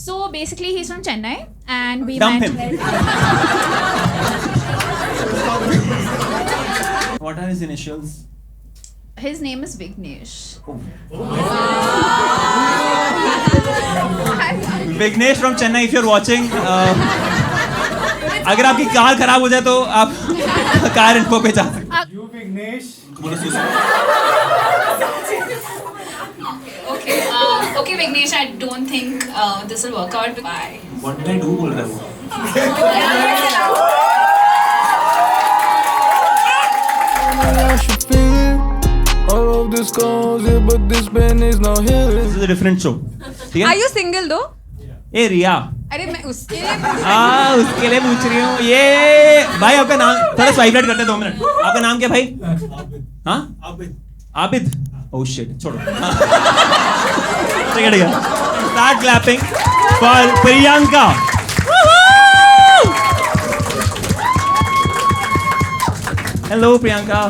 So basically, he's from Chennai, and we Dump met. him. What are his initials? His name is Vignesh. Vignesh from Chennai, if you're watching, अगर आपकी car खराब हो जाए तो आप car info पे जा सकते हैं। You Vignesh. Okay, Vignesh, I don't think this will work out. Bye. What did I do बोल रहा है वो? I should feel it. All of this goes here, but this pain is not healing. This is a different show. ठीक Are है? you single though? ए रिया, अरे मैं उसके लिए उसके लिए पूछ रही हूँ। ये भाई आपका नाम थोड़ा स्वाइप राइट करते हैं 2 मिनट। आपका नाम क्या भाई? हाँ? आबिद। Oh shit, छोड़ो। हाँ। ठीक है। Start clapping for Priyanka. Hello Priyanka.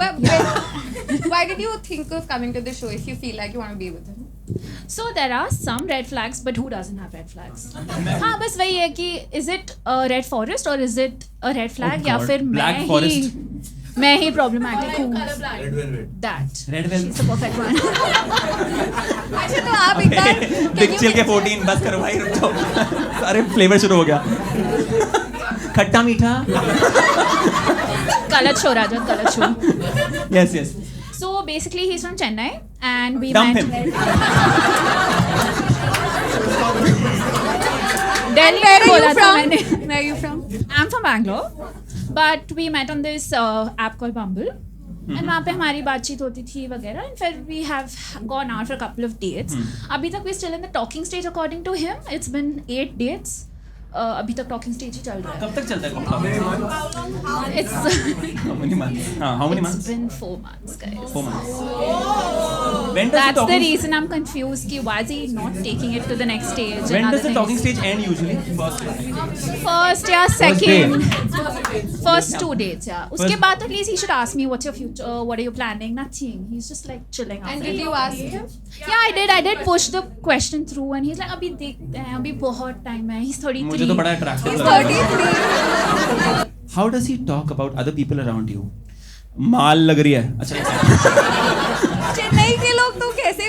But why did you think of coming to the show if you feel like you want to be with him? So there are some red flags, but who doesn't have red flags? हाँ बस वही है कि is it a red forest or is it a red flag Oh या God, फिर Black Forest. मैं ही problematic हूँ. Red velvet. That. Red velvet. She's the perfect one. अच्छा तो आप एक बार Big Chill के 14 बस करो भाई रुक जाओ। सारे फ्लेवर शुरू हो गया। खट्टा मीठा। गलत शो राजा, गलत show. Yes yes. So basically, he's from Chennai, and we Dump met. him. Delhi Where are बोला you था from? मैंने. Where are you from? I'm from Bangalore, but we met on this app called Bumble. And वहाँ पे हमारी बातचीत होती थी वगैरह, and फिर we have gone out for a couple of dates. अभी तक we're still in the talking stage according to him. It's been 8 dates. अभी तक talking stage ही चल रहा है. कब तक चलता है कॉम्प्ला? It's How many months? हाँ, how many it's months? been 4 months, guys. 4 months. When does That's the the talking reason I'm confused. Ki why is he not taking it to the next stage? When and does the other talking things? stage end usually? First या second. First Yeah. 2 dates, yeah. उसके बाद at least he should ask me what's your future, what are you planning? Nothing. He's just like chilling out. And there. did you ask him? Yeah, I did push the question through, and he's like, अभी देखते हैं, अभी बहुत time है. He's 33. मुझे तो बड़ा attractive He's लग रहा है। 33. How does he talk about other people around you? माल लग रही है। अच्छा चेन्नई के लोग तो कैसे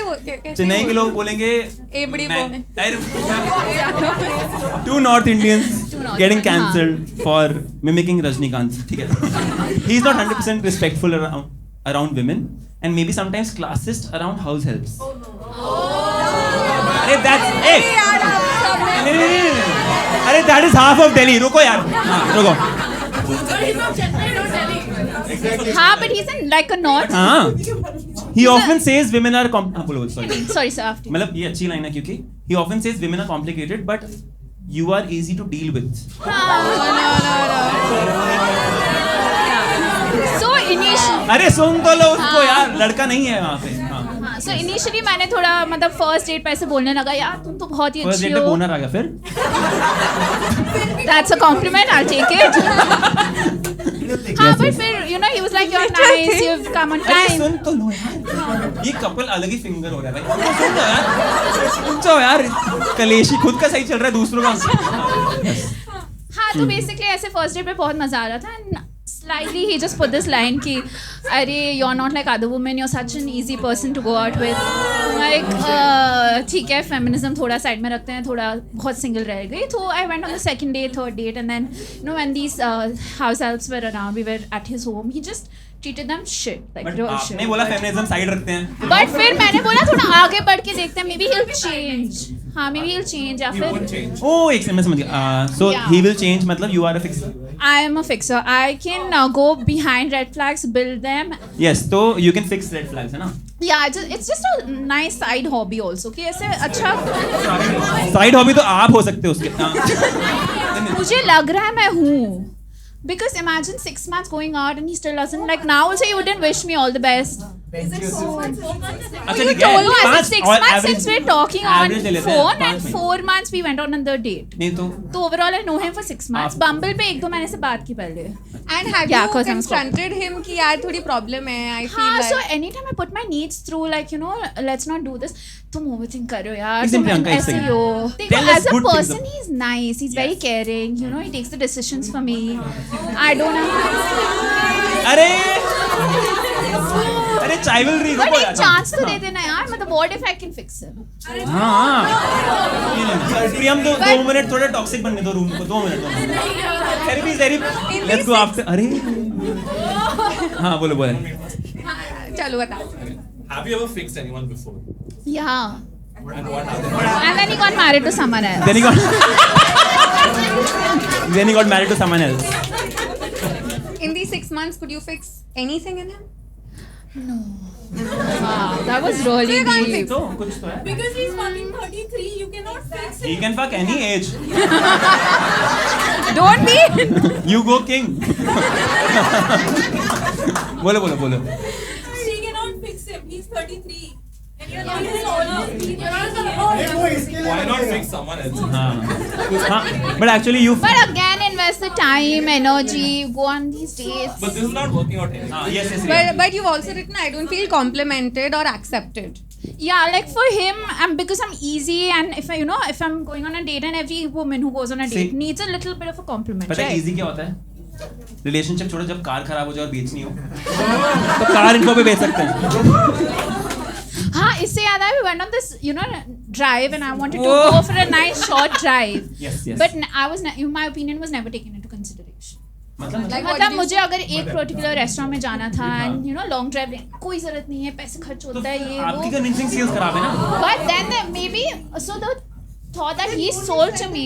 चेन्नई के लोग बोलेंगे एबड़ी मैं- बोले. Two North Indians North getting Indians, cancelled for mimicking Rajnikant. ठीक है। He's not 100% respectful around women and maybe sometimes classist around house helps. अरे that's hey. नहीं। अरे that is half of Delhi. रुको यार। हाँ रुको। हाँ, but he's in like a north. हाँ। He often says women are हाँ बोलो sorry. Sorry, sir. After. मतलब ये अच्छी लाइन है क्योंकि he often says women are complicated but you are easy to deal with. So initially. अरे सुन तो लो उसको यार लड़का नहीं है वहाँ पे। हाँ। हाँ, so initially मैंने थोड़ा मतलब first date पे ऐसे बोलने लगा यार तुम तो बहुत ही फर्स्ट अच्छी डेट पे हो. बोनर आ गया फिर। That's a compliment. I'll take it. हाँ, but फिर you know he was like you're nice. You've come on अरे time. सुन तो लो यार। ये कपल अलग ही फिंगर हो रहा है भाई। सुन तो यार। सुन तो यार। कलेशी खुद का सही चल रहा है दूसरों का। हाँ, तो basically ऐसे first date पे बहुत मजा आ रहा था. And slightly he just put this line कि अरे you're not like other women. You're such an easy person to go out with. Like ठीक है feminism थोड़ा side में रखते हैं, थोड़ा बहुत single रह गई. So I went on the second date, third date, and then you know when these house helps were around, we were at his home. He just treated them shit, like but real आपने shit. बोला feminism side रखते हैं। But फिर मैंने बोला थोड़ा आगे बढ़ के देखते हैं, maybe he'll change. हाँ, maybe he'll change या फिर ओह एक सेकंड मैं समझ गया। So Yeah. he will change मतलब you are a fixer. I am a fixer. I can go behind red flags, build them. Yes तो you can fix red flags है ना। Yeah, it's just a nice side hobby also. कि ऐसे अच्छा side hobby तो आप हो सकते हो उसके। हाँ। मुझे लग रहा है मैं हूँ. Because imagine 6 months going out and he still doesn't like now also he wouldn't wish me all the best. अच्छा You ठीक told है me I said 6 और months average- since we're talking on average ले लेते हैं, phone 5 and महीने। 4 months we went on another date. नहीं तो तो overall I know him for 6 months. आप- Bumble पे 1-2 महीने से बात की पहले. And have Yeah, you 'cause I'm confronted him कि यार थोड़ी problem है? I feel हाँ, like. so anytime I put my needs through, like, you know, let's not do this. तुम overthink कर रहे हो यार. Listen, तुम Priyanka, एक ऐसे second. ही हो. देखो, Tell us as a good things person, he's nice. He's very Yes. caring. You know, he takes the decisions for me. I don't have. अरे अरे चाइवलरी But रुको एक यार chance तो दे देना यार. मतलब what if I can fix him? हाँ प्रियम 2 मिनट थोड़े टॉक्सिक बनने दो रूम को 2 minute therapy let's go after अरे हाँ बोलो चलो बता. Have you ever fixed anyone before? Yeah. And what happened? And then he got married to someone else. then he got married to someone else In these 6 months, could you fix anything in him? Wow, that was really So you can't deep. fix. तो कुछ तो है Because he's fucking 33, you cannot fix it. he can fuck any age Don't be. you go king बोलो She cannot fix him. He's 33. And you're not his owner. Why not fix someone else? हाँ but actually you But again, invest the time, energy, go on these dates. But this is not working out here. yes Riya. But you've also written, I don't feel complimented or accepted. Yeah, like for him, because I'm easy, and if I, you know, if I'm going on a date, and every woman who goes on a date See. needs a little bit of a compliment, पता है right? Easy क्या होता है relationship छोड़ो जब car खराब हो जाए और बेचनी हो तो कार इनको पे बेच सकते हैं हाँ, इससे याद आया, we went on this, you know, drive, and I wanted to Oh. go for a nice short drive. yes But I was, my opinion was never taken into consideration. मतलब Like what मतलब did you मुझे अगर एक particular restaurant में जाना था and you know long drive कोई जरूरत नहीं है, पैसे खर्च होता है ये आपकी वो, कन्विंसिंग स्किल्स खराब है ना but then maybe so the thought that he sold to me.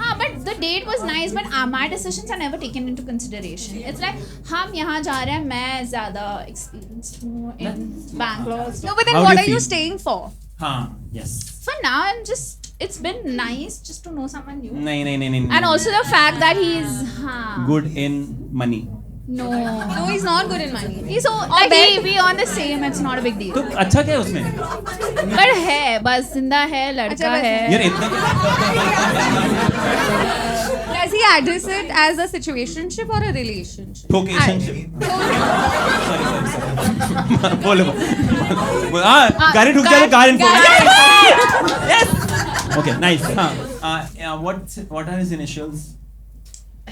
हाँ, but the date was nice, but my decisions are never taken into consideration. It's like हम यहाँ जा रहे हैं, मैं ज़्यादा experienced हूँ in Bangalore. No, but then How do what you are you feel? staying for? हाँ yes For now, I'm just, it's been nice just to know someone new. नहीं And also the fact that he's, हाँ, good in money no. No, he's not good in money. He's so, like we on the same, it's not a big deal. तो अच्छा क्या है उसमें पर है, बस जिंदा है, लड़का अच्छा, बस है. यार इतना Does he address it as a situationship or a relationship? Vocationship बोलो हाँ गाड़ी ठुक जाए कार इनको yes okay nice हाँ what are his initials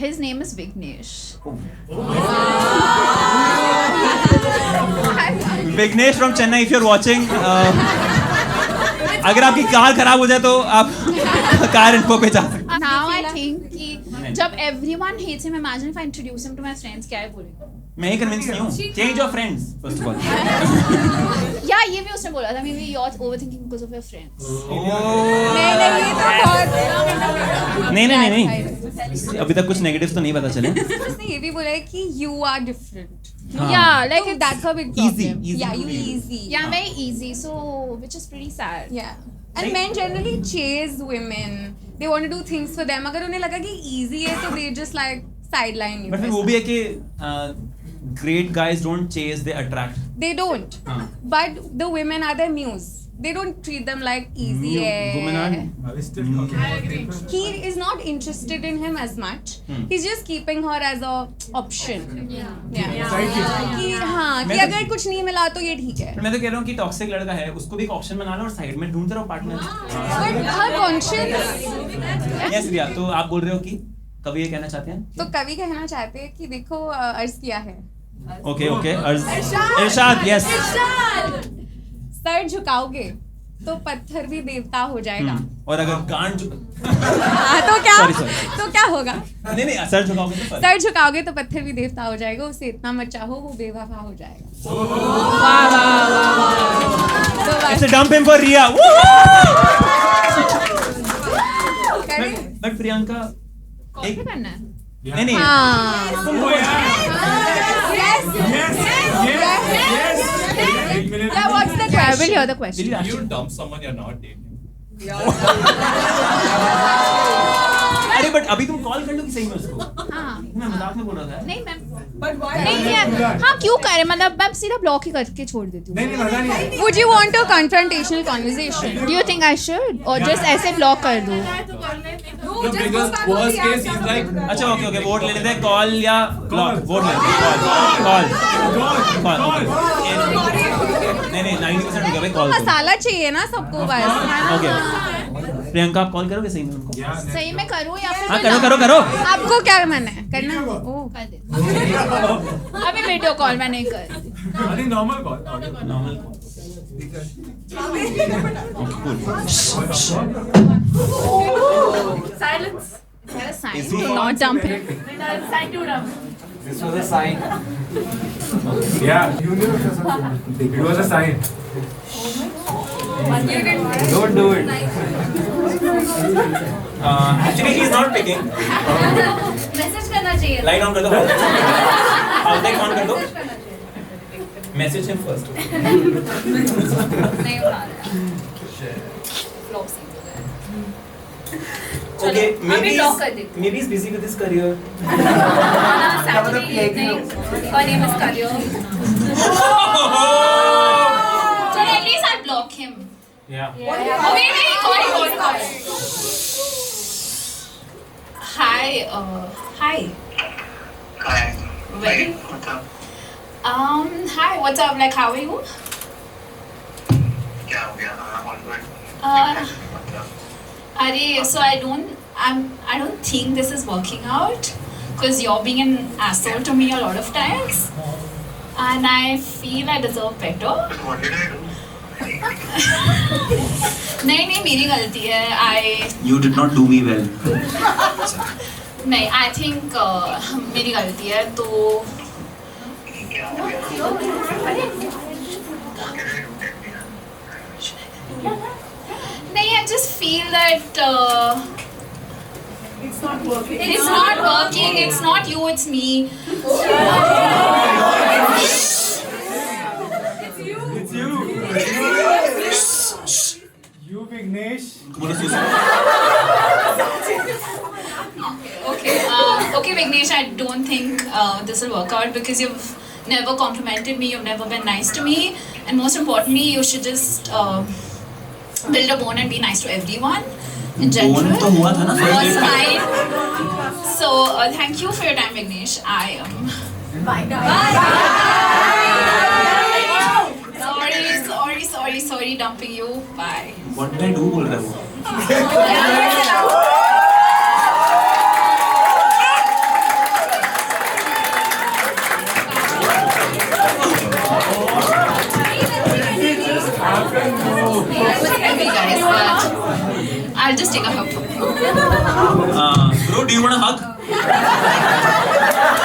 His name is Vignesh. Vignesh from Chennai if you're watching अगर आपकी कार खराब हो जाए तो आप कार इनको पे जा सकते Now I think कि जब everyone hates him, imagine if I introduce him to my friends, क्या है बोलेंगे? मैं ही कन्विंस नहीं हूँ change your friends first of all या ये भी उसने बोला था, maybe you're overthinking because of your friends. नहीं, ये तो बहुत. नहीं अभी तक कुछ नेगेटिव्स तो नहीं पता चले उसने ये भी बोला है कि you are different. हाँ. Yeah, like So it's, that's a big Easy, problem. easy Yeah, to you be. easy. yeah, very easy. So which is pretty sad. Yeah. And men generally chase women. They want to do things for them. अगर उन्हें लगा कि easy है तो they just like sideline you. But फिर वो भी है कि great guys don't chase they attract They don't. हाँ. But the women are their muse. They don't treat them like easy. women are He is not interested in him as much. He's just keeping her as a option. Yeah. कि हाँ कि मैं तो- अगर कुछ नहीं मिला तो ये ठीक है. मैं तो कह रहा हूँ कि टॉक्सिक लड़का है उसको भी एक ऑप्शन बना लो और साइड में ढूंढते रहो partner But her conscience. Yes Riya तो आप बोल रहे हो कि कभी ये कहना चाहते हैं तो कवि कहना चाहते हैं कि देखो अर्ज किया है. ओके इरशाद यस सर झुकाओगे तो पत्थर भी देवता हो जाएगा. और अगर गांड हाँ, तो क्या Sorry. तो क्या होगा? नहीं सर झुकाओगे तो सर झुकाओगे तो पत्थर भी देवता हो जाएगा. उसे इतना मत चाहो वो बेवफा हो जाएगा. तो बस it's a dump him for Riya करें? बट प्रियंका कॉपी एक करना है. नहीं हाँ. Yeah, what's the I will question? hear the Did question. you If actually- you dump someone you're not dating. अरे बट अभी तुम कॉल कर लो कि सही में उसको हाँ. मैं मजाक में बोल रहा था नहीं मैं But why? नहीं यार हाँ क्यों करे मतलब मैं सीधा ब्लॉक ही करके छोड़ देती हूँ. नहीं नहीं मजा नहीं है. Would you want a confrontational conversation? Do you think I should or just ऐसे ब्लॉक कर दूँ? No, No, just because go back on worst the case app. is like अच्छा ओके वोट ले लेते हैं कॉल या वोट ले लेते हैं कॉल नहीं 90% हो गया भाई कॉल. मसाला चाहिए ना सबको बस. ओके प्रियंका आप कॉल करोगे सही में उनको. सही में करूँ या फिर हाँ मैं करो आपको क्या मन है करना? ओह कर दे. अभी वीडियो कॉल मैं नहीं कर रही. I think normal call. Normal call. Silence. Sign to not dump him. Sign to them. This was a sign. Yeah. It was a sign. Don't do it. Actually he is not picking. Message करना चाहिए. Light on कर दो. आउटलाइट on कर दो. Message him first. नहीं उठा रहा. Flop scene हो गया. Okay, अभी block कर देती. maybe he's busy with his career. On a Saturday evening, her name is Karyo. So at least I'll block him. Yeah. Oh wait, call. Hi. Hi. Well, What's up? hi. What's up? Like, how are you? क्या हो गया? All good. What's up? So I don't think this is working out because you're being an asshole to me a lot of times, and I feel I deserve better. But what did I do? नहीं मेरी गलती है. You did not do me well. नहीं I think मेरी गलती है तो क्या हो गया? What did I do? नहीं I just feel that It's not working. it's not working. It's not you. It's me. It's you. You Vignesh. Okay, Vignesh, I don't think this will work out because you've never complimented me, you've never been nice to me, and most importantly, you should just build a bone and be nice to everyone in general. Bone तो हुआ था ना first Was date पे. fine. So thank you for your time, Vignesh. I am. Sorry, dumping you. Bye. What did I do बोल रहा है वो. With every guys, but I'll just take a hug from you. Bro, do you want a hug?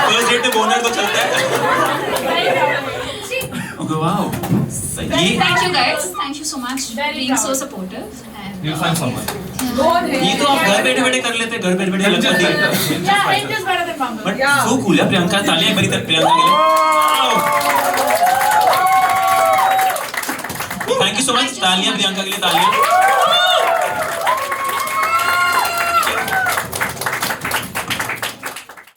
First date पे boner तो चलता है. Okay, wow. ये Thank you guys. Thank you so much for being so supportive. And, you'll find someone. ये तो आप घर बैठे बैठे कर लेते हैं. घर बैठे बैठे लगता है. Yeah, it is better than Bumble. But so cool है प्रियंका. तालियां बड़ी तरह प्रियंका के लिए. Thank you so much. तालियां प्रियंका के लिए तालियां.